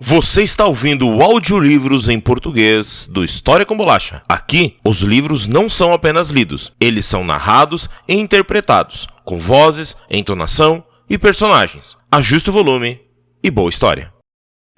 Você está ouvindo o audiolivros em português do História com Bolacha. Aqui, os livros não são apenas lidos, eles são narrados e interpretados, com vozes, entonação e personagens. Ajuste o volume e boa história.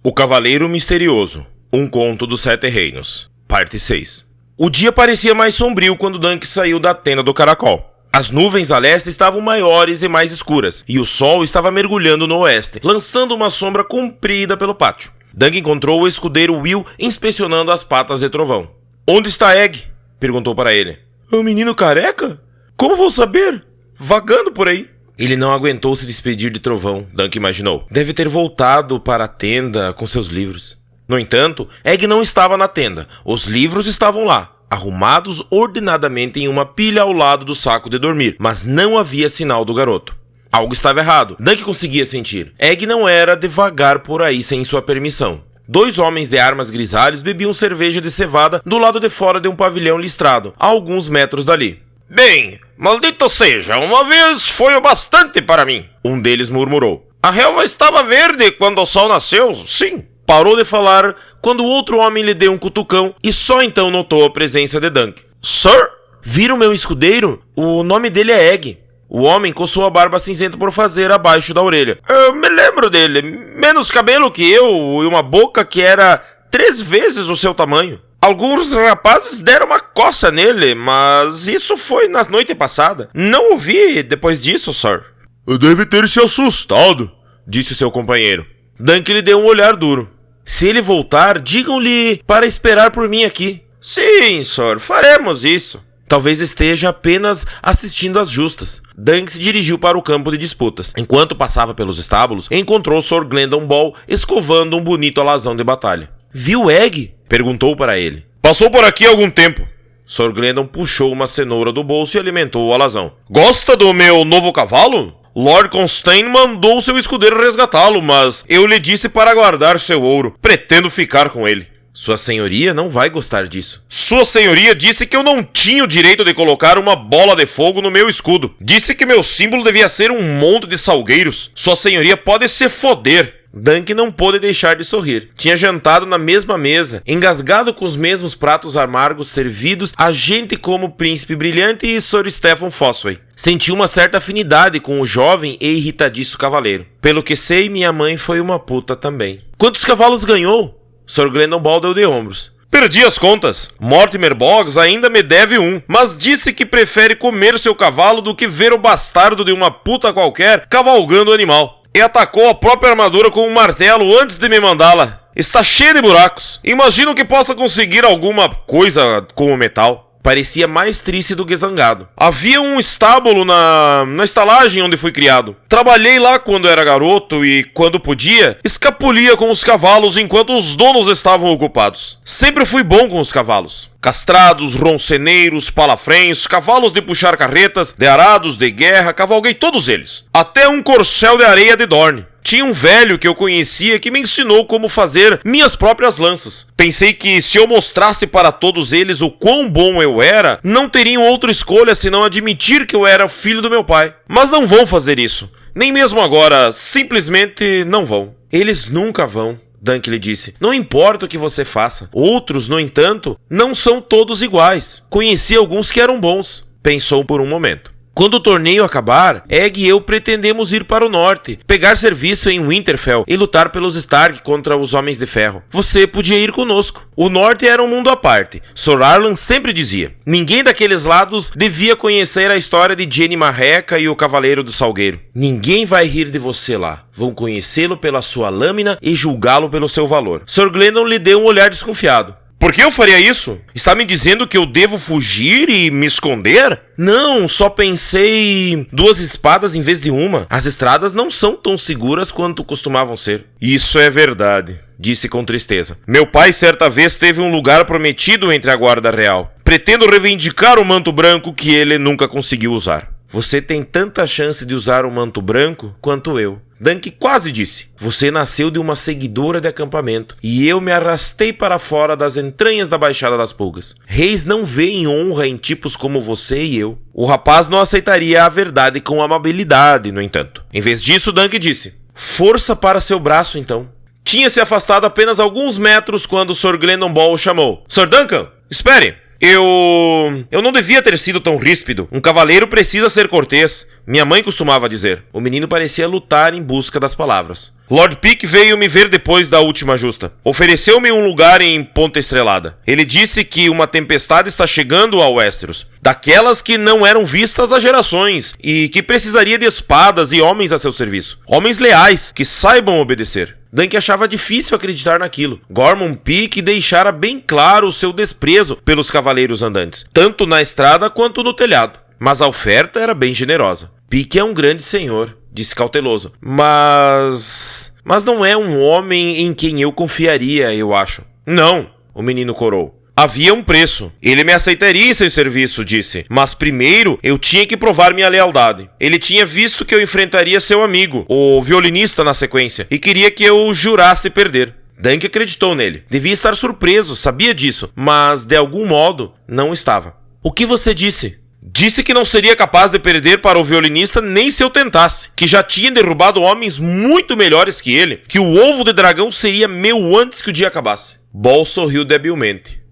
O Cavaleiro Misterioso, um conto dos Sete Reinos, parte 6. O dia parecia mais sombrio quando Dunk saiu da tenda do caracol. As nuvens a leste estavam maiores e mais escuras, e o sol estava mergulhando no oeste, lançando uma sombra comprida pelo pátio. Dunk encontrou o escudeiro Will inspecionando as patas de Trovão. "Onde está Egg?" perguntou para ele. "O menino careca? Como vou saber? Vagando por aí." Ele não aguentou se despedir de Trovão, Dunk imaginou. Deve ter voltado para a tenda com seus livros. No entanto, Egg não estava na tenda. Os livros estavam lá, arrumados ordenadamente em uma pilha ao lado do saco de dormir, mas não havia sinal do garoto. Algo estava errado, Dunk conseguia sentir. Egg não era de vagar por aí sem sua permissão. Dois homens de armas grisalhos bebiam cerveja de cevada do lado de fora de um pavilhão listrado, a alguns metros dali. "Bem, maldito seja, uma vez foi o bastante para mim", um deles murmurou. "A relva estava verde quando o sol nasceu, sim." Parou de falar quando o outro homem lhe deu um cutucão e só então notou a presença de Dunk. "Sir?" "Viram meu escudeiro? O nome dele é Egg." O homem coçou a barba cinzenta por fazer abaixo da orelha. "Eu me lembro dele. Menos cabelo que eu e uma boca que era 3 vezes o seu tamanho. Alguns rapazes deram uma coça nele, mas isso foi na noite passada. Não o vi depois disso, sir." "Deve ter se assustado", disse seu companheiro. Dunk lhe deu um olhar duro. "Se ele voltar, digam-lhe para esperar por mim aqui." "Sim, sir, faremos isso." Talvez esteja apenas assistindo às justas. Dunk se dirigiu para o campo de disputas. Enquanto passava pelos estábulos, encontrou Sir Glendon Ball escovando um bonito alazão de batalha. "Viu Egg?" perguntou para ele. "Passou por aqui há algum tempo." Sir Glendon puxou uma cenoura do bolso e alimentou o alazão. "Gosta do meu novo cavalo? Lord Constantine mandou seu escudeiro resgatá-lo, mas eu lhe disse para guardar seu ouro. Pretendo ficar com ele." "Sua senhoria não vai gostar disso." "Sua senhoria disse que eu não tinha o direito de colocar uma bola de fogo no meu escudo. Disse que meu símbolo devia ser um monte de salgueiros. Sua senhoria pode se foder." Dunk não pôde deixar de sorrir. Tinha jantado na mesma mesa, engasgado com os mesmos pratos amargos servidos a gente como o Príncipe Brilhante e Sir Stephen Fosway. Sentiu uma certa afinidade com o jovem e irritadiço cavaleiro. "Pelo que sei, minha mãe foi uma puta também." "Quantos cavalos ganhou?" Sir Glendon Ball deu de ombros. "Perdi as contas. Mortimer Boggs ainda me deve um, mas disse que prefere comer seu cavalo do que ver o bastardo de uma puta qualquer cavalgando o animal. E atacou a própria armadura com um martelo antes de me mandá-la. Está cheia de buracos. Imagino que possa conseguir alguma coisa com o metal." Parecia mais triste do que zangado. "Havia um estábulo na estalagem onde fui criado. Trabalhei lá quando era garoto e, quando podia, escapulia com os cavalos enquanto os donos estavam ocupados. Sempre fui bom com os cavalos. Castrados, ronceneiros, palafrens, cavalos de puxar carretas, de arados, de guerra, cavalguei todos eles. Até um corcel de areia de Dorne. Tinha um velho que eu conhecia que me ensinou como fazer minhas próprias lanças. Pensei que se eu mostrasse para todos eles o quão bom eu era, não teriam outra escolha senão admitir que eu era filho do meu pai. Mas não vão fazer isso. Nem mesmo agora, simplesmente não vão." "Eles nunca vão", Dunk lhe disse. "Não importa o que você faça. Outros, no entanto, não são todos iguais. Conheci alguns que eram bons." Pensou por um momento. "Quando o torneio acabar, Egg e eu pretendemos ir para o norte, pegar serviço em Winterfell e lutar pelos Stark contra os Homens de Ferro. Você podia ir conosco." O norte era um mundo à parte. Sir Arlan sempre dizia. Ninguém daqueles lados devia conhecer a história de Jenny Marreca e o Cavaleiro do Salgueiro. "Ninguém vai rir de você lá. Vão conhecê-lo pela sua lâmina e julgá-lo pelo seu valor." Sir Glendon lhe deu um olhar desconfiado. "Por que eu faria isso? Está me dizendo que eu devo fugir e me esconder?" "Não, só pensei 2 espadas em vez de uma. As estradas não são tão seguras quanto costumavam ser." "Isso é verdade", disse com tristeza. "Meu pai certa vez teve um lugar prometido entre a guarda real. Pretendo reivindicar o manto branco que ele nunca conseguiu usar." "Você tem tanta chance de usar o manto branco quanto eu." Dunk quase disse. "Você nasceu de uma seguidora de acampamento, e eu me arrastei para fora das entranhas da Baixada das Pulgas. Reis não veem honra em tipos como você e eu." O rapaz não aceitaria a verdade com amabilidade, no entanto. Em vez disso, Dunk disse. "Força para seu braço, então." Tinha se afastado apenas alguns metros quando Sir Glendon Ball o chamou. Sir Duncan, espere! Eu não devia ter sido tão ríspido. Um cavaleiro precisa ser cortês. Minha mãe costumava dizer. O menino parecia lutar em busca das palavras. Lord Pique veio me ver depois da última justa. Ofereceu-me um lugar em Ponta Estrelada. Ele disse que uma tempestade está chegando a Westeros. Daquelas que não eram vistas há gerações. E que precisaria de espadas e homens a seu serviço. Homens leais, que saibam obedecer. Dunk achava difícil acreditar naquilo. Gormon Pique deixara bem claro o seu desprezo pelos cavaleiros andantes, tanto na estrada quanto no telhado. Mas a oferta era bem generosa. Pique é um grande senhor, disse cauteloso. Mas não é um homem em quem eu confiaria, eu acho. Não, o menino corou. Havia um preço. Ele me aceitaria em seu serviço, disse. Mas primeiro eu tinha que provar minha lealdade. Ele tinha visto que eu enfrentaria seu amigo, o violinista, na sequência, e queria que eu jurasse perder. Dunk acreditou nele. Devia estar surpreso, sabia disso, mas de algum modo não estava. O que você disse? Disse que não seria capaz de perder para o violinista nem se eu tentasse, que já tinha derrubado homens muito melhores que ele, que o ovo de dragão seria meu antes que o dia acabasse. Ball sorriu debilmente.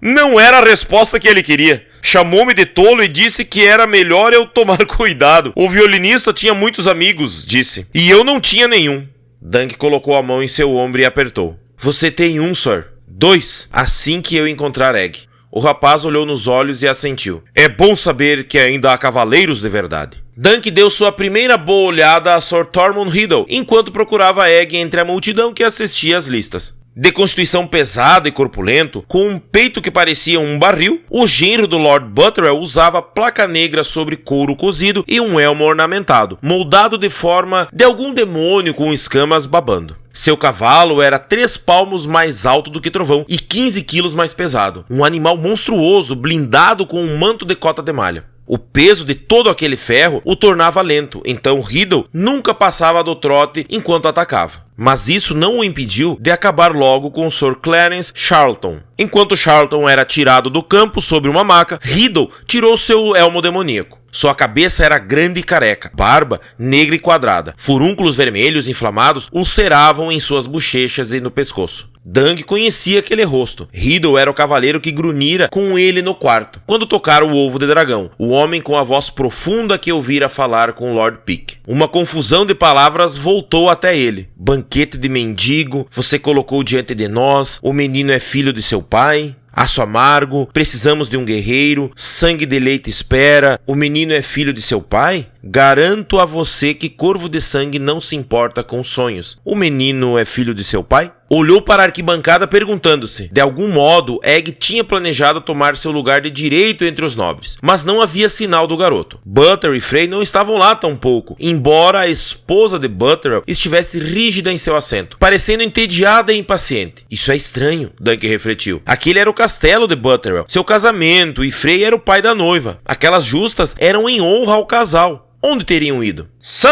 Não era a resposta que ele queria. Chamou-me de tolo e disse que era melhor eu tomar cuidado. O violinista tinha muitos amigos, disse, e eu não tinha nenhum. Dunk colocou a mão em seu ombro e apertou. Você tem um, Sir. 2, assim que eu encontrar Egg. O rapaz olhou nos olhos e assentiu. É bom saber que ainda há cavaleiros de verdade. Dunk deu sua primeira boa olhada a Sir Tormund Riddle, enquanto procurava Egg entre a multidão que assistia às listas. De constituição pesada e corpulento, com um peito que parecia um barril, o genro do Lord Butterell usava placa negra sobre couro cozido e um elmo ornamentado, moldado de forma de algum demônio com escamas babando. Seu cavalo era 3 palmos mais alto do que Trovão e 15 quilos mais pesado. Um animal monstruoso, blindado com um manto de cota de malha. O peso de todo aquele ferro o tornava lento, então Riddle nunca passava do trote enquanto atacava. Mas isso não o impediu de acabar logo com Sir Clarence Charlton. Enquanto Charlton era tirado do campo sobre uma maca, Riddle tirou seu elmo demoníaco. Sua cabeça era grande e careca, barba negra e quadrada. Furúnculos vermelhos inflamados ulceravam em suas bochechas e no pescoço. Dunk conhecia aquele rosto. Riddle era o cavaleiro que grunhira com ele no quarto, quando tocara o ovo de dragão, o homem com a voz profunda que ouvira falar com Lord Pique. Uma confusão de palavras voltou até ele. Banquete de mendigo, você colocou diante de nós, o menino é filho de seu pai... Aço amargo, precisamos de um guerreiro, sangue de leite espera, o menino é filho de seu pai? Garanto a você que corvo de sangue não se importa com sonhos. O menino é filho de seu pai? Olhou para a arquibancada perguntando-se. De algum modo, Egg tinha planejado tomar seu lugar de direito entre os nobres, mas não havia sinal do garoto. Butter e Frey não estavam lá tampouco, embora a esposa de Butterell estivesse rígida em seu assento, parecendo entediada e impaciente. Isso é estranho, Dunk refletiu. Aquele era o castelo de Butterell, seu casamento, e Frey era o pai da noiva. Aquelas justas eram em honra ao casal. Onde teriam ido? Sir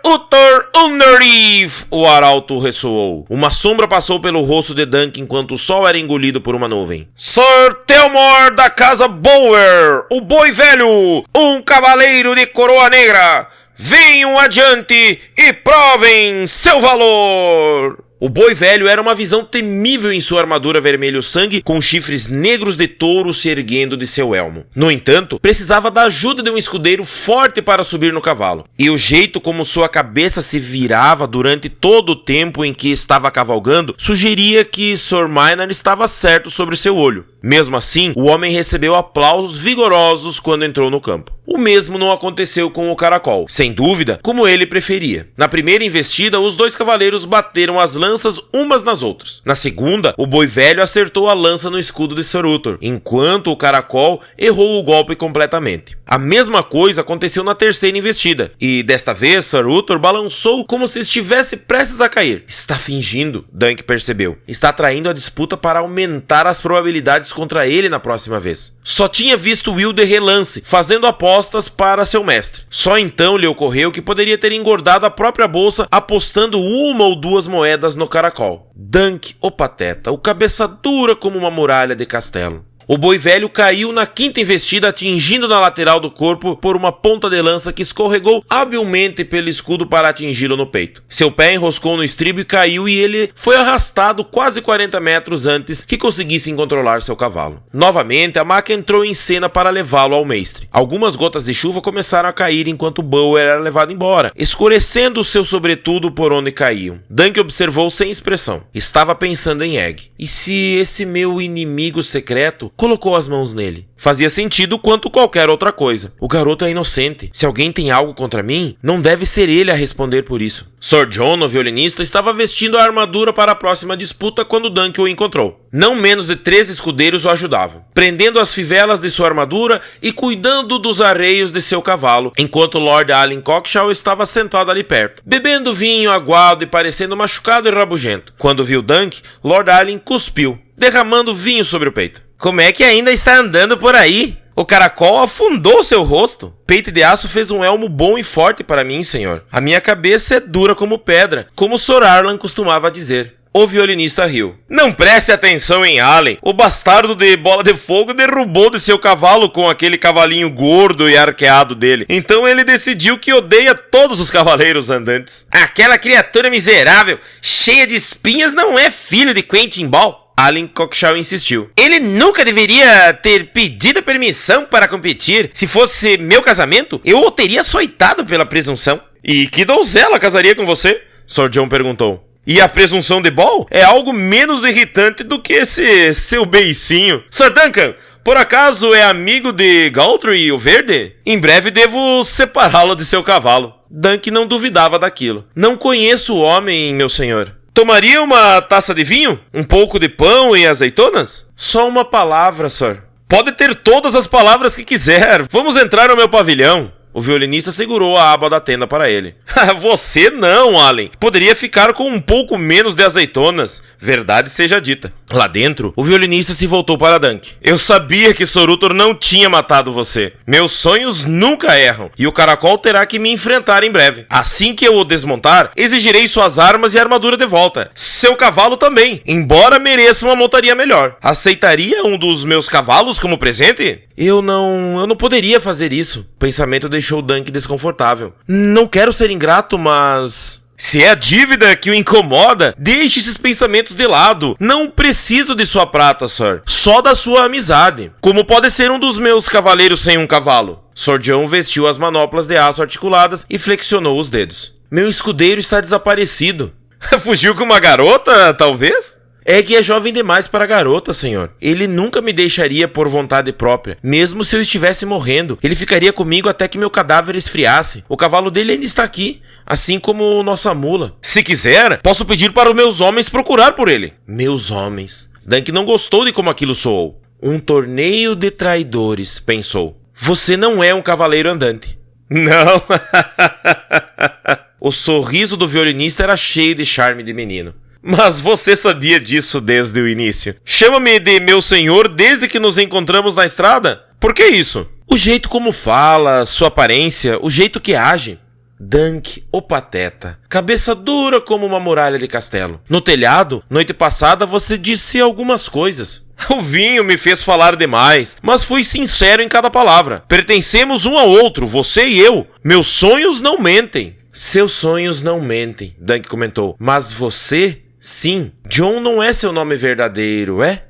Uther Underleaf! O arauto ressoou. Uma sombra passou pelo rosto de Dunk enquanto o sol era engolido por uma nuvem. Sir Theomore da Casa Bower! O boi velho! Um cavaleiro de coroa negra! Venham adiante e provem seu valor! O boi velho era uma visão temível em sua armadura vermelho sangue, com chifres negros de touro se erguendo de seu elmo. No entanto, precisava da ajuda de um escudeiro forte para subir no cavalo. E o jeito como sua cabeça se virava durante todo o tempo em que estava cavalgando sugeria que Sir Maynard estava certo sobre seu olho. Mesmo assim, o homem recebeu aplausos vigorosos quando entrou no campo. O mesmo não aconteceu com o caracol, sem dúvida, como ele preferia. Na primeira investida, os 2 cavaleiros bateram as lanças umas nas outras. Na segunda, o boi velho acertou a lança no escudo de Sir Uther, enquanto o caracol errou o golpe completamente. A mesma coisa aconteceu na terceira investida, e desta vez Sir Uther balançou como se estivesse prestes a cair. Está fingindo, Dunk percebeu. Está traindo a disputa para aumentar as probabilidades contra ele na próxima vez. Só tinha visto Will de relance, fazendo apostas para seu mestre. Só então lhe ocorreu que poderia ter engordado a própria bolsa apostando 1 ou 2 moedas no caracol. Dunk, o pateta, o cabeça dura como uma muralha de castelo. O boi velho caiu na quinta investida, atingindo na lateral do corpo por uma ponta de lança que escorregou habilmente pelo escudo para atingi-lo no peito. Seu pé enroscou no estribo e caiu, e ele foi arrastado quase 40 metros antes que conseguissem controlar seu cavalo. Novamente, a maca entrou em cena para levá-lo ao mestre. Algumas gotas de chuva começaram a cair enquanto Bow era levado embora, escurecendo seu sobretudo por onde caíam. Dunk observou sem expressão. Estava pensando em Egg. E se esse meu inimigo secreto colocou as mãos nele? Fazia sentido quanto qualquer outra coisa. O garoto é inocente. Se alguém tem algo contra mim, não deve ser ele a responder por isso. Sir John, o violinista, estava vestindo a armadura para a próxima disputa quando Dunk o encontrou. Não menos de 3 escudeiros o ajudavam, prendendo as fivelas de sua armadura e cuidando dos arreios de seu cavalo, enquanto Lord Allen Cockshaw estava sentado ali perto, bebendo vinho aguado e parecendo machucado e rabugento. Quando viu Dunk, Lord Allen cuspiu, derramando vinho sobre o peito. Como é que ainda está andando por aí? O caracol afundou seu rosto. Peito de Aço fez um elmo bom e forte para mim, senhor. A minha cabeça é dura como pedra, como Sir Arlan costumava dizer. O violinista riu. Não preste atenção em Allen. O bastardo de Bola de Fogo derrubou de seu cavalo com aquele cavalinho gordo e arqueado dele. Então ele decidiu que odeia todos os cavaleiros andantes. Aquela criatura miserável, cheia de espinhas, não é filho de Quentin Ball. Allen Cockshaw insistiu. Ele nunca deveria ter pedido permissão para competir. Se fosse meu casamento, eu o teria açoitado pela presunção. E que donzela casaria com você? Sir John perguntou. E a presunção de Ball é algo menos irritante do que esse seu beicinho. Sir Duncan, por acaso é amigo de Galtry, o Verde? Em breve devo separá-lo de seu cavalo. Dunk não duvidava daquilo. Não conheço o homem, meu senhor. Tomaria uma taça de vinho? Um pouco de pão e azeitonas? Só uma palavra, sir. Pode ter todas as palavras que quiser. Vamos entrar no meu pavilhão. O violinista segurou a aba da tenda para ele. Você não, Allen. Poderia ficar com um pouco menos de azeitonas. Verdade seja dita. Lá dentro, o violinista se voltou para Dunk. Eu sabia que Sorutor não tinha matado você. Meus sonhos nunca erram, e o caracol terá que me enfrentar em breve. Assim que eu o desmontar, exigirei suas armas e armadura de volta. Seu cavalo também, embora mereça uma montaria melhor. Aceitaria um dos meus cavalos como presente? Eu não poderia fazer isso. O pensamento deixou Dunk desconfortável. Não quero ser ingrato, mas... Se é a dívida que o incomoda, deixe esses pensamentos de lado. Não preciso de sua prata, sir. Só da sua amizade. Como pode ser um dos meus cavaleiros sem um cavalo? Sir John vestiu as manoplas de aço articuladas e flexionou os dedos. Meu escudeiro está desaparecido. Fugiu com uma garota, talvez? Egg é jovem demais para garota, senhor. Ele nunca me deixaria por vontade própria. Mesmo se eu estivesse morrendo, ele ficaria comigo até que meu cadáver esfriasse. O cavalo dele ainda está aqui, assim como nossa mula. Se quiser, posso pedir para os meus homens procurar por ele. Meus homens. Dunk não gostou de como aquilo soou. Um torneio de traidores, pensou. Você não é um cavaleiro andante. Não. O sorriso do violinista era cheio de charme de menino. Mas você sabia disso desde o início. Chama-me de meu senhor desde que nos encontramos na estrada? Por que isso? O jeito como fala, sua aparência, o jeito que age. Dunk, o pateta. Cabeça dura como uma muralha de castelo. No telhado, noite passada, você disse algumas coisas. O vinho me fez falar demais, mas fui sincero em cada palavra. Pertencemos um ao outro, você e eu. Meus sonhos não mentem. Seus sonhos não mentem, Dunk comentou. Mas você... Sim, John não é seu nome verdadeiro, é?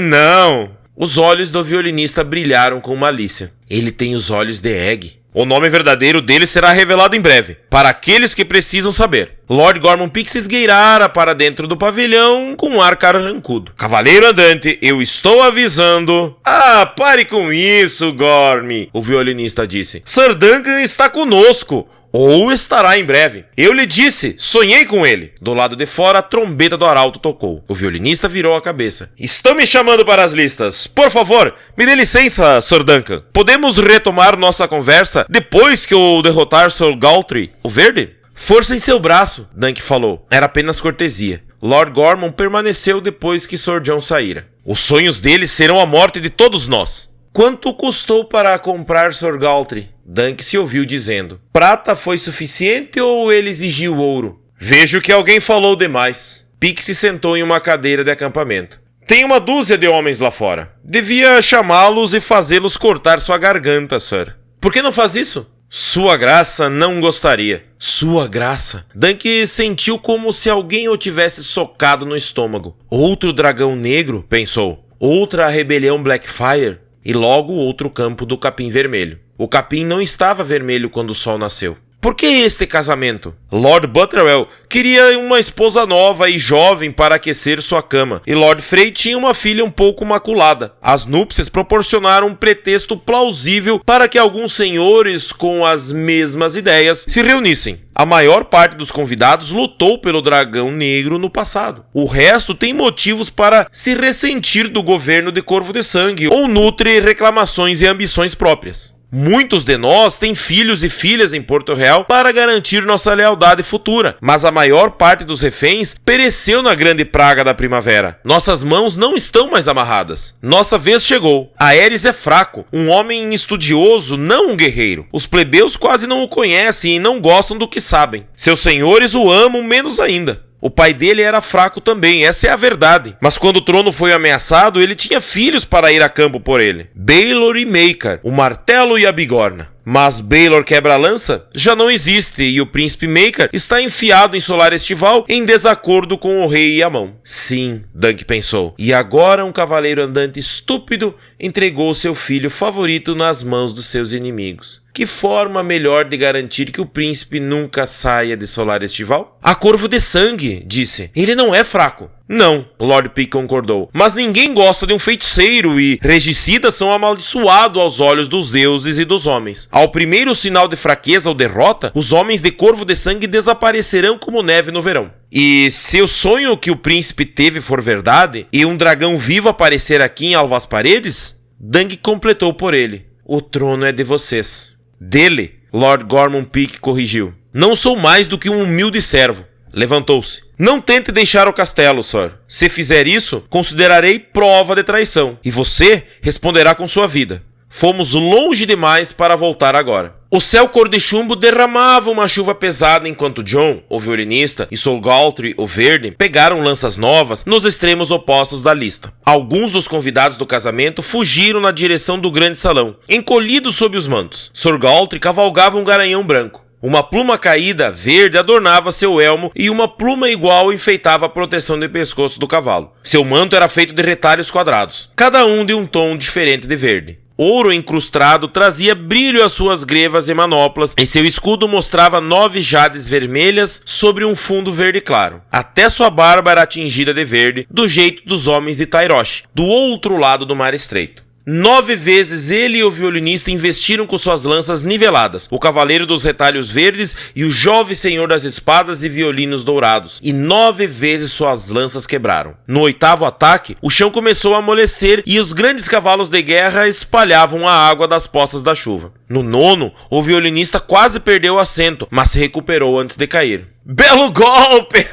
Não! Os olhos do violinista brilharam com malícia. Ele tem os olhos de Egg. O nome verdadeiro dele será revelado em breve, para aqueles que precisam saber. Lord Gorman Pix se esgueirara para dentro do pavilhão com um ar carrancudo. Cavaleiro andante, eu estou avisando... Ah, pare com isso, Gormy, o violinista disse. Sir Duncan está conosco. Ou estará em breve. Eu lhe disse, sonhei com ele. Do lado de fora, a trombeta do arauto tocou. O violinista virou a cabeça. Estão me chamando para as listas. Por favor, me dê licença, Sir Duncan. Podemos retomar nossa conversa depois que eu derrotar Sir Galtry, o Verde? Força em seu braço, Dunk falou. Era apenas cortesia. Lord Gorman permaneceu depois que Sir John saíra. Os sonhos dele serão a morte de todos nós. Quanto custou para comprar Sir Galtry? Dunk se ouviu dizendo. Prata foi suficiente ou ele exigiu ouro? Vejo que alguém falou demais. Pix se sentou em uma cadeira de acampamento. Tem uma dúzia de homens lá fora. Devia chamá-los e fazê-los cortar sua garganta, Sir. Por que não faz isso? Sua graça não gostaria. Sua graça? Dunk sentiu como se alguém o tivesse socado no estômago. Outro dragão negro, pensou. Outra rebelião Blackfire. E logo outro campo do capim vermelho. O capim não estava vermelho quando o sol nasceu. Por que este casamento? Lord Butterwell queria uma esposa nova e jovem para aquecer sua cama, e Lord Frey tinha uma filha um pouco maculada. As núpcias proporcionaram um pretexto plausível para que alguns senhores com as mesmas ideias se reunissem. A maior parte dos convidados lutou pelo dragão negro no passado. O resto tem motivos para se ressentir do governo de Corvo de Sangue ou nutre reclamações e ambições próprias. Muitos de nós têm filhos e filhas em Porto Real para garantir nossa lealdade futura, mas a maior parte dos reféns pereceu na grande praga da primavera. Nossas mãos não estão mais amarradas. Nossa vez chegou. Aerys é fraco, um homem estudioso, não um guerreiro. Os plebeus quase não o conhecem e não gostam do que sabem. Seus senhores o amam menos ainda. O pai dele era fraco também, essa é a verdade. Mas quando o trono foi ameaçado, ele tinha filhos para ir a campo por ele. Baelor e Maekar, o martelo e a bigorna. Mas Baelor Quebra-Lança já não existe e o príncipe Maekar está enfiado em Solar Estival em desacordo com o rei Yamão. Sim, Dunk pensou. E agora um cavaleiro andante estúpido entregou seu filho favorito nas mãos dos seus inimigos. Que forma melhor de garantir que o príncipe nunca saia de Solar Estival? A Corvo de Sangue, disse. Ele não é fraco. Não, Lord Pick concordou. Mas ninguém gosta de um feiticeiro e regicidas são amaldiçoados aos olhos dos deuses e dos homens. Ao primeiro sinal de fraqueza ou derrota, os homens de Corvo de Sangue desaparecerão como neve no verão. E se o sonho que o príncipe teve for verdade, e um dragão vivo aparecer aqui em Alvas Paredes, Dunk completou por ele. O trono é de vocês. Dele, Lord Gormon Peak corrigiu. Não sou mais do que um humilde servo. Levantou-se. Não tente deixar o castelo, Sir. Se fizer isso, considerarei prova de traição. E você responderá com sua vida. Fomos longe demais para voltar agora. O céu cor de chumbo derramava uma chuva pesada enquanto Jon, o violinista, e Sol Galtry, o verde, pegaram lanças novas nos extremos opostos da lista. Alguns dos convidados do casamento fugiram na direção do grande salão, encolhidos sob os mantos. Sol Galtry cavalgava um garanhão branco. Uma pluma caída, verde, adornava seu elmo e uma pluma igual enfeitava a proteção de pescoço do cavalo. Seu manto era feito de retalhos quadrados, cada um de um tom diferente de verde. Ouro incrustado trazia brilho às suas grevas e manoplas, e seu escudo mostrava 9 jades vermelhas sobre um fundo verde claro. Até sua barba era tingida de verde, do jeito dos homens de Tyrosh, do outro lado do Mar Estreito. 9 vezes ele e o violinista investiram com suas lanças niveladas, o cavaleiro dos retalhos verdes e o jovem senhor das espadas e violinos dourados, e 9 vezes suas lanças quebraram. No 8º ataque, o chão começou a amolecer e os grandes cavalos de guerra espalhavam a água das poças da chuva. No 9º, o violinista quase perdeu o assento, mas se recuperou antes de cair. Belo golpe!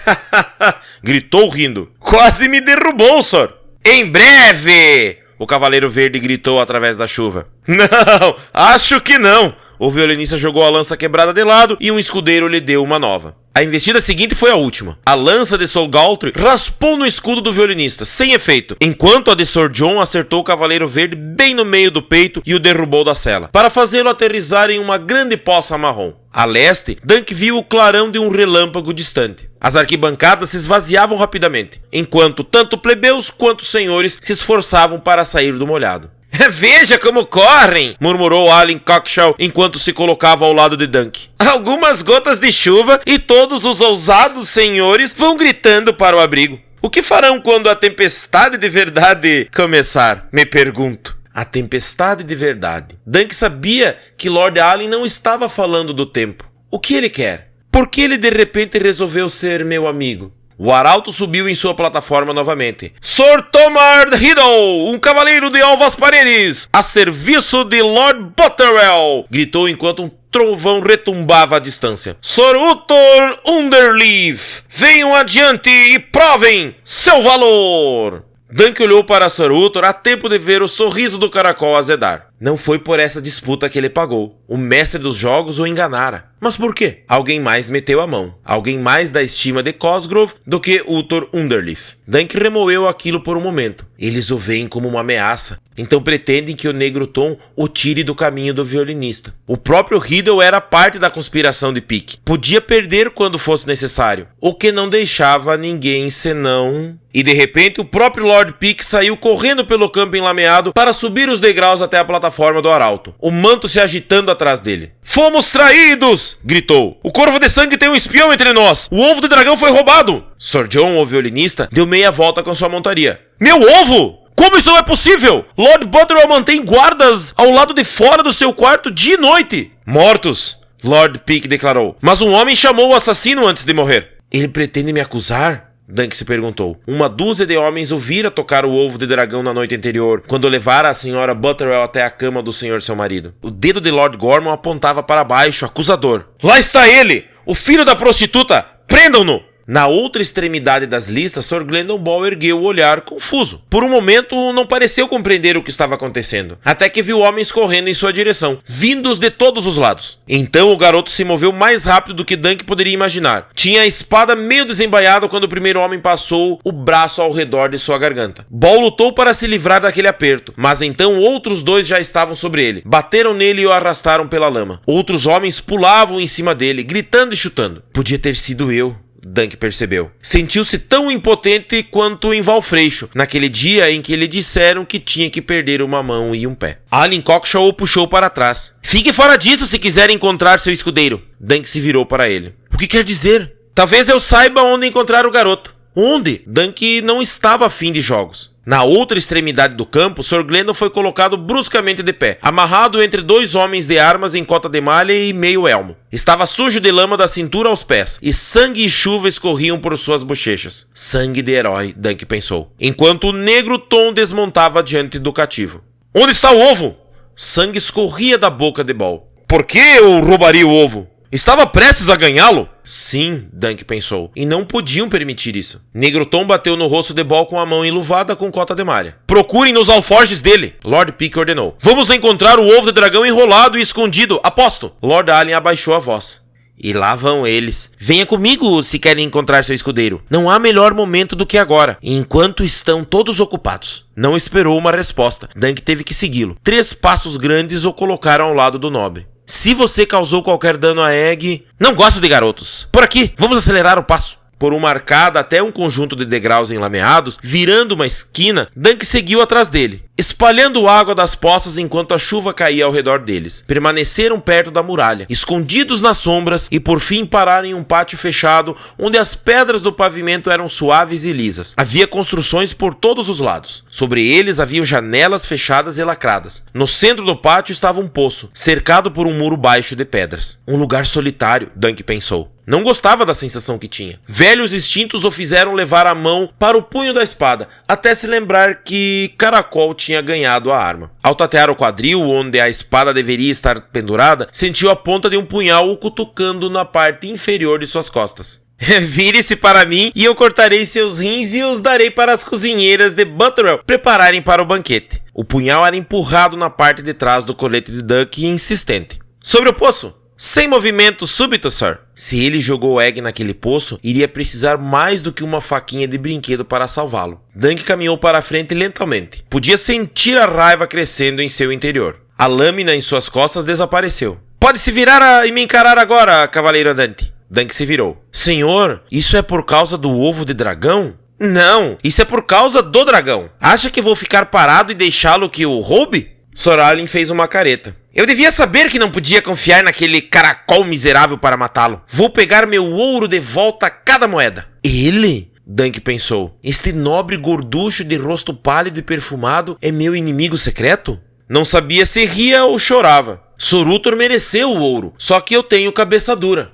Gritou rindo. Quase me derrubou, Sir. Em breve! O cavaleiro verde gritou através da chuva. Não, acho que não. O violinista jogou a lança quebrada de lado e um escudeiro lhe deu uma nova. A investida seguinte foi a última. A lança de Sol Galtry raspou no escudo do violinista, sem efeito, enquanto a de Sir Jon acertou o cavaleiro verde bem no meio do peito e o derrubou da sela, para fazê-lo aterrissar em uma grande poça marrom. A leste, Dunk viu o clarão de um relâmpago distante. As arquibancadas se esvaziavam rapidamente, enquanto tanto plebeus quanto senhores se esforçavam para sair do molhado. Veja como correm! Murmurou Alyn Cockshaw enquanto se colocava ao lado de Dunk. Algumas gotas de chuva e todos os ousados senhores vão gritando para o abrigo. O que farão quando a tempestade de verdade começar? Me pergunto. A tempestade de verdade. Dunk sabia que Lord Alyn não estava falando do tempo. O que ele quer? Por que ele de repente resolveu ser meu amigo? O arauto subiu em sua plataforma novamente. Sir Tomard Riddle, um cavaleiro de Alvas Paredes, a serviço de Lord Butterwell, gritou enquanto um trovão retumbava à distância. Sir Uthor Underleaf, venham adiante e provem seu valor! Dunk olhou para Sir Uthor a tempo de ver o sorriso do caracol azedar. Não foi por essa disputa que ele pagou. O mestre dos jogos o enganara. Mas por quê? Alguém mais meteu a mão. Alguém mais da estima de Cosgrove do que Uthor Underleaf. Dunk remoeu aquilo por um momento. Eles o veem como uma ameaça. Então pretendem que o Negro Tom o tire do caminho do violinista. O próprio Riddle era parte da conspiração de Pique. Podia perder quando fosse necessário. O que não deixava ninguém senão... E de repente o próprio Lord Pique saiu correndo pelo campo enlameado para subir os degraus até a plataforma do arauto, o manto se agitando atrás dele. "Fomos traídos!" gritou. "O Corvo de Sangue tem um espião entre nós! O ovo de dragão foi roubado!" Sir John, o violinista, deu meia volta com sua montaria. "Meu ovo? Como isso não é possível? Lord Butterwell mantém guardas ao lado de fora do seu quarto dia e noite." "Mortos!" Lord Pique declarou. "Mas um homem chamou o assassino antes de morrer." "Ele pretende me acusar?" Dunk se perguntou. Uma dúzia de homens o vira tocar o ovo de dragão na noite anterior, quando levara a senhora Butterwell até a cama do senhor seu marido. O dedo de Lord Gormon apontava para baixo, acusador. "Lá está ele! O filho da prostituta! Prendam-no!" Na outra extremidade das listas, Sir Glendon Ball ergueu o olhar confuso. Por um momento, não pareceu compreender o que estava acontecendo, até que viu homens correndo em sua direção, vindos de todos os lados. Então o garoto se moveu mais rápido do que Dunk poderia imaginar. Tinha a espada meio desembaiada quando o primeiro homem passou o braço ao redor de sua garganta. Ball lutou para se livrar daquele aperto, mas então outros dois já estavam sobre ele. Bateram nele e o arrastaram pela lama. Outros homens pulavam em cima dele, gritando e chutando. Podia ter sido eu. Dunk percebeu. Sentiu-se tão impotente quanto em Valfreixo, naquele dia em que lhe disseram que tinha que perder uma mão e um pé. Alien Cockshaw o puxou para trás. "Fique fora disso se quiser encontrar seu escudeiro." Dunk se virou para ele. "O que quer dizer?" "Talvez eu saiba onde encontrar o garoto." "Onde?" Dunk não estava afim de jogos. Na outra extremidade do campo, Sir Glendon foi colocado bruscamente de pé, amarrado entre dois homens de armas em cota de malha e meio elmo. Estava sujo de lama da cintura aos pés, e sangue e chuva escorriam por suas bochechas. Sangue de herói, Dunk pensou, enquanto o Negro Tom desmontava diante do cativo. "Onde está o ovo?" Sangue escorria da boca de Ball. "Por que eu roubaria o ovo? Estava prestes a ganhá-lo?" Sim, Dunk pensou, e não podiam permitir isso. Negro Tom bateu no rosto de Ball com a mão enluvada com cota de malha. "Procurem nos alforjes dele," Lord Pique ordenou. "Vamos encontrar o ovo de dragão enrolado e escondido, aposto." Lord Allen abaixou a voz. "E lá vão eles. Venha comigo se querem encontrar seu escudeiro. Não há melhor momento do que agora, enquanto estão todos ocupados." Não esperou uma resposta. Dunk teve que segui-lo. 3 passos grandes o colocaram ao lado do nobre. "Se você causou qualquer dano a Egg... Não gosto de garotos. Por aqui, vamos acelerar o passo." Por uma arcada até um conjunto de degraus enlameados, virando uma esquina, Dunk seguiu atrás dele, espalhando água das poças enquanto a chuva caía ao redor deles. Permaneceram perto da muralha, escondidos nas sombras, e por fim pararam em um pátio fechado, onde as pedras do pavimento eram suaves e lisas. Havia construções por todos os lados. Sobre eles haviam janelas fechadas e lacradas. No centro do pátio estava um poço, cercado por um muro baixo de pedras. Um lugar solitário, Dunk pensou. Não gostava da sensação que tinha. Velhos instintos o fizeram levar a mão para o punho da espada, até se lembrar que Caracol tinha ganhado a arma. Ao tatear o quadril, onde a espada deveria estar pendurada, sentiu a ponta de um punhal o cutucando na parte inferior de suas costas. "Vire-se para mim e eu cortarei seus rins e os darei para as cozinheiras de Butterwell prepararem para o banquete." O punhal era empurrado na parte de trás do colete de Dunk, insistente. "Sobre o poço! Sem movimento súbito, sir." Se ele jogou Egg naquele poço, iria precisar mais do que uma faquinha de brinquedo para salvá-lo. Dunk caminhou para a frente lentamente. Podia sentir a raiva crescendo em seu interior. A lâmina em suas costas desapareceu. "Pode se virar e me encarar agora, cavaleiro andante." Dunk se virou. "Senhor, isso é por causa do ovo de dragão?" "Não, isso é por causa do dragão. Acha que vou ficar parado e deixá-lo que o roube?" Sir Allen fez uma careta. "Eu devia saber que não podia confiar naquele caracol miserável para matá-lo. Vou pegar meu ouro de volta a cada moeda." "Ele?" Dunk pensou. "Este nobre gorducho de rosto pálido e perfumado é meu inimigo secreto?" Não sabia se ria ou chorava. "Sir Uthor mereceu o ouro, só que eu tenho cabeça dura."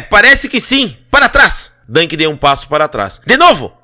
Parece que sim. Para trás." Dunk deu um passo para trás. De novo!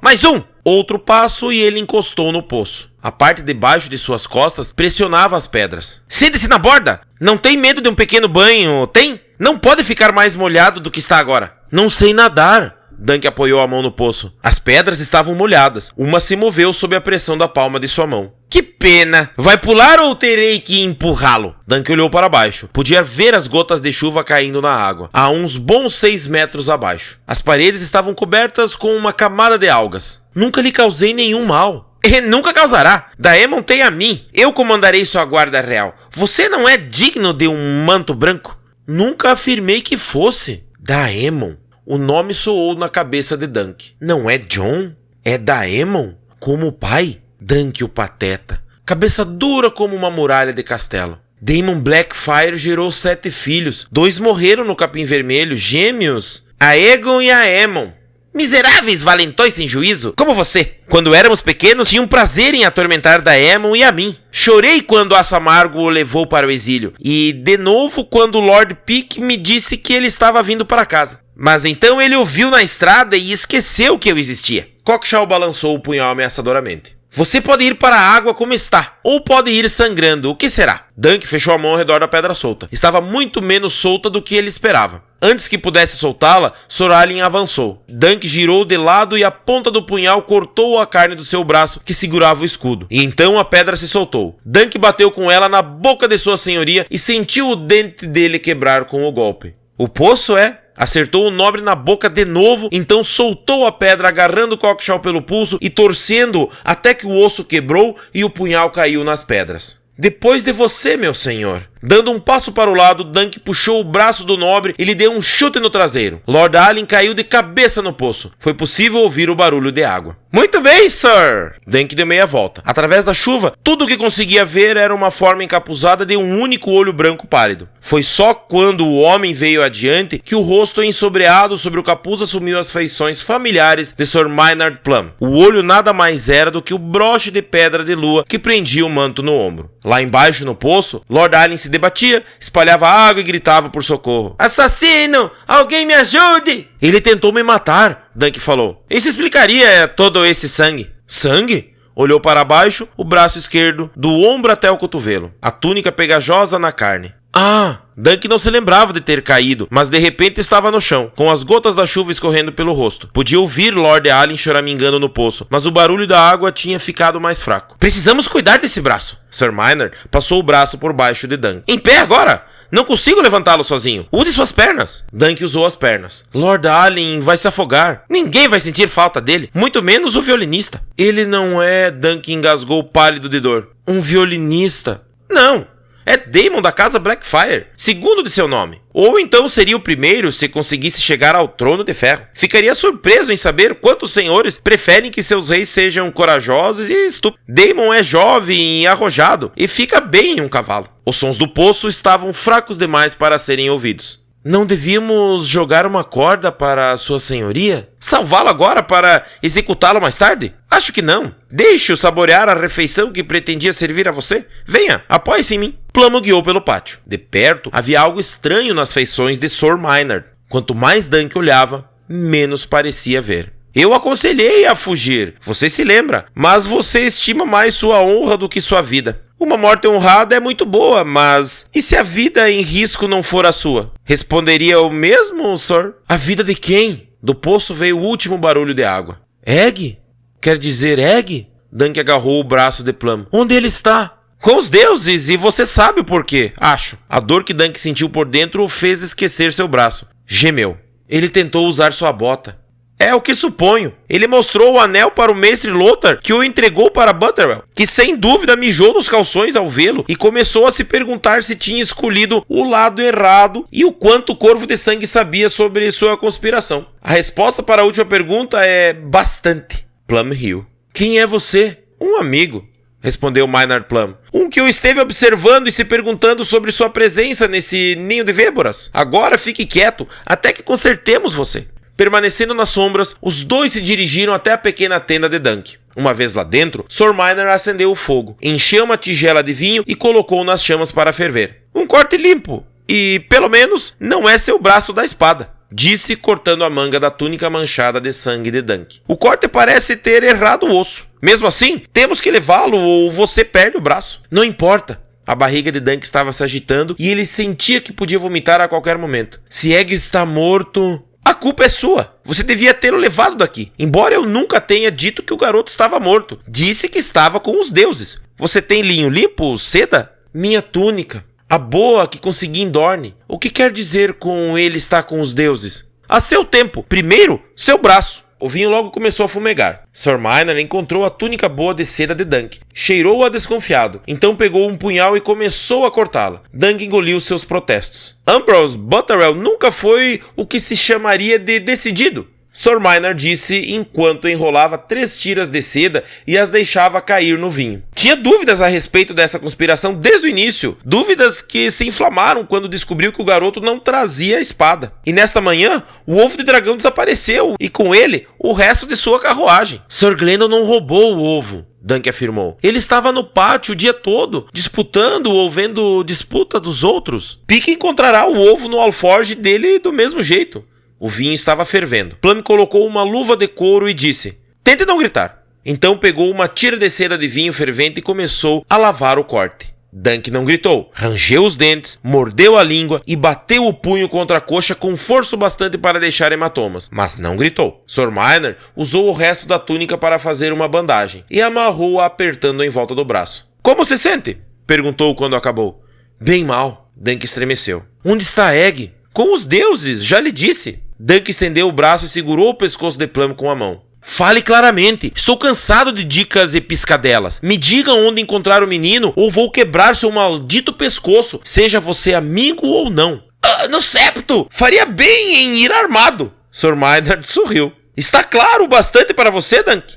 Mais um!" Outro passo e ele encostou no poço. A parte de baixo de suas costas pressionava as pedras. "Sente-se na borda! Não tem medo de um pequeno banho, tem? Não pode ficar mais molhado do que está agora." "Não sei nadar." Dunk apoiou a mão no poço. As pedras estavam molhadas. Uma se moveu sob a pressão da palma de sua mão. Que pena! Vai pular ou terei que empurrá-lo? Dunk olhou para baixo. Podia ver as gotas de chuva caindo na água, a uns bons 6 metros abaixo. As paredes estavam cobertas com uma camada de algas. Nunca lhe causei nenhum mal. E nunca causará. Daemon tem a mim. Eu comandarei sua guarda real. Você não é digno de um manto branco? Nunca afirmei que fosse. Daemon. O nome soou na cabeça de Dunk. Não é Jon? É Daemon? Como o pai? Dunk o pateta. Cabeça dura como uma muralha de castelo. Daemon Blackfyre gerou 7 filhos. 2 morreram no Capim Vermelho, gêmeos. Aegon e Aemon. Miseráveis valentões sem juízo, como você. Quando éramos pequenos, tinham prazer em atormentar Daemon e a mim. Chorei quando Assamargo o levou para o exílio. E, de novo, quando Lord Pick me disse que ele estava vindo para casa. Mas então ele o viu na estrada e esqueceu que eu existia. Cockshaw balançou o punhal ameaçadoramente. Você pode ir para a água como está, ou pode ir sangrando, o que será? Dunk fechou a mão ao redor da pedra solta. Estava muito menos solta do que ele esperava. Antes que pudesse soltá-la, Soralin avançou. Dunk girou de lado e a ponta do punhal cortou a carne do seu braço que segurava o escudo. E então a pedra se soltou. Dunk bateu com ela na boca de sua senhoria e sentiu o dente dele quebrar com o golpe. O poço acertou o nobre na boca de novo, então soltou a pedra agarrando Cockshaw pelo pulso e torcendo-o até que o osso quebrou e o punhal caiu nas pedras. Depois de você, meu senhor. Dando um passo para o lado, Dunk puxou o braço do nobre e lhe deu um chute no traseiro. Lord Allen caiu de cabeça no poço. Foi possível ouvir o barulho de água. Muito bem, sir! Dunk deu meia volta. Através da chuva, tudo o que conseguia ver era uma forma encapuzada de um único olho branco pálido. Foi só quando o homem veio adiante que o rosto ensombreado sobre o capuz assumiu as feições familiares de Sir Maynard Plumm. O olho nada mais era do que o broche de pedra de lua que prendia o manto no ombro. Lá embaixo no poço, Lord Allen se debatia, espalhava água e gritava por socorro. Assassino! Alguém me ajude! Ele tentou me matar, Dunk falou. Isso explicaria todo esse sangue. Sangue? Olhou para baixo, o braço esquerdo, do ombro até o cotovelo. A túnica pegajosa na carne. Ah! Dunk não se lembrava de ter caído, mas de repente estava no chão, com as gotas da chuva escorrendo pelo rosto. Podia ouvir Lord Allen choramingando no poço, mas o barulho da água tinha ficado mais fraco. Precisamos cuidar desse braço. Sir Maynard passou o braço por baixo de Dunk. Em pé agora! Não consigo levantá-lo sozinho. Use suas pernas. Dunk usou as pernas. Lord Allen vai se afogar. Ninguém vai sentir falta dele, muito menos o violinista. Ele não é... Dunk engasgou pálido de dor. Um violinista? Não. É Daemon da casa Blackfyre, segundo de seu nome. Ou então seria o primeiro se conseguisse chegar ao trono de ferro. Ficaria surpreso em saber quantos senhores preferem que seus reis sejam corajosos e estúpidos. Daemon é jovem e arrojado e fica bem em um cavalo. Os sons do poço estavam fracos demais para serem ouvidos. Não devíamos jogar uma corda para sua senhoria? Salvá-lo agora para executá-lo mais tarde? Acho que não. Deixe-o saborear a refeição que pretendia servir a você. Venha, apoie-se em mim. Plumm guiou pelo pátio. De perto, havia algo estranho nas feições de Sir Maynard. Quanto mais Dunk olhava, menos parecia ver. Eu aconselhei a fugir, você se lembra, mas você estima mais sua honra do que sua vida. Uma morte honrada é muito boa, mas... E se a vida em risco não for a sua? Responderia o mesmo, Sir? A vida de quem? Do poço veio o último barulho de água. Egg? Quer dizer Egg? Dunk agarrou o braço de Plumm. Onde ele está? Com os deuses, e você sabe o porquê, acho. A dor que Dunk sentiu por dentro o fez esquecer seu braço. Gemeu. Ele tentou usar sua bota. É o que suponho. Ele mostrou o anel para o mestre Lothar, que o entregou para Butterwell, que sem dúvida mijou nos calções ao vê-lo e começou a se perguntar se tinha escolhido o lado errado e o quanto o Corvo de Sangue sabia sobre sua conspiração. A resposta para a última pergunta é bastante. Plumm riu. Quem é você? Um amigo, respondeu Maynard Plumm. Um que o esteve observando e se perguntando sobre sua presença nesse ninho de víboras. Agora fique quieto, até que consertemos você. Permanecendo nas sombras, os dois se dirigiram até a pequena tenda de Dunk. Uma vez lá dentro, Sir Maynard acendeu o fogo, encheu uma tigela de vinho e colocou nas chamas para ferver. Um corte limpo, e, pelo menos, não é seu braço da espada, disse cortando a manga da túnica manchada de sangue de Dunk. O corte parece ter errado o osso. Mesmo assim, temos que levá-lo ou você perde o braço. Não importa. A barriga de Dunk estava se agitando e ele sentia que podia vomitar a qualquer momento. Se Egg está morto... A culpa é sua. Você devia tê-lo levado daqui. Embora eu nunca tenha dito que o garoto estava morto. Disse que estava com os deuses. Você tem linho limpo, seda? Minha túnica. A boa que consegui em Dorne. O que quer dizer com ele estar com os deuses? A seu tempo. Primeiro, seu braço. O vinho logo começou a fumegar. Sir Minor encontrou a túnica boa de seda de Dunk. Cheirou-a desconfiado. Então pegou um punhal e começou a cortá-la. Dunk engoliu seus protestos. Ambrose Butterell nunca foi o que se chamaria de decidido, Sir Minor disse enquanto enrolava 3 tiras de seda e as deixava cair no vinho. Tinha dúvidas a respeito dessa conspiração desde o início, dúvidas que se inflamaram quando descobriu que o garoto não trazia a espada. E nesta manhã, o ovo de dragão desapareceu e com ele, o resto de sua carruagem. Sir Glendon não roubou o ovo, Dunk afirmou. Ele estava no pátio o dia todo, disputando ou vendo disputa dos outros. Pique encontrará o ovo no alforge dele do mesmo jeito. O vinho estava fervendo. Plum colocou uma luva de couro e disse: "Tente não gritar." Então pegou uma tira de seda de vinho fervente e começou a lavar o corte. Dunk não gritou. Rangeu os dentes, mordeu a língua e bateu o punho contra a coxa com força bastante para deixar hematomas, mas não gritou. Sir Minor usou o resto da túnica para fazer uma bandagem e amarrou-a apertando em volta do braço. "Como se sente?" perguntou quando acabou. "Bem mal." Dunk estremeceu. "Onde está Egg?" "Com os deuses, já lhe disse." Dunk estendeu o braço e segurou o pescoço de Plum com a mão. "Fale claramente. Estou cansado de dicas e piscadelas. Me diga onde encontrar o menino ou vou quebrar seu maldito pescoço, seja você amigo ou não." No septo! Faria bem em ir armado." Sir Maynard sorriu. "Está claro o bastante para você, Dunk?"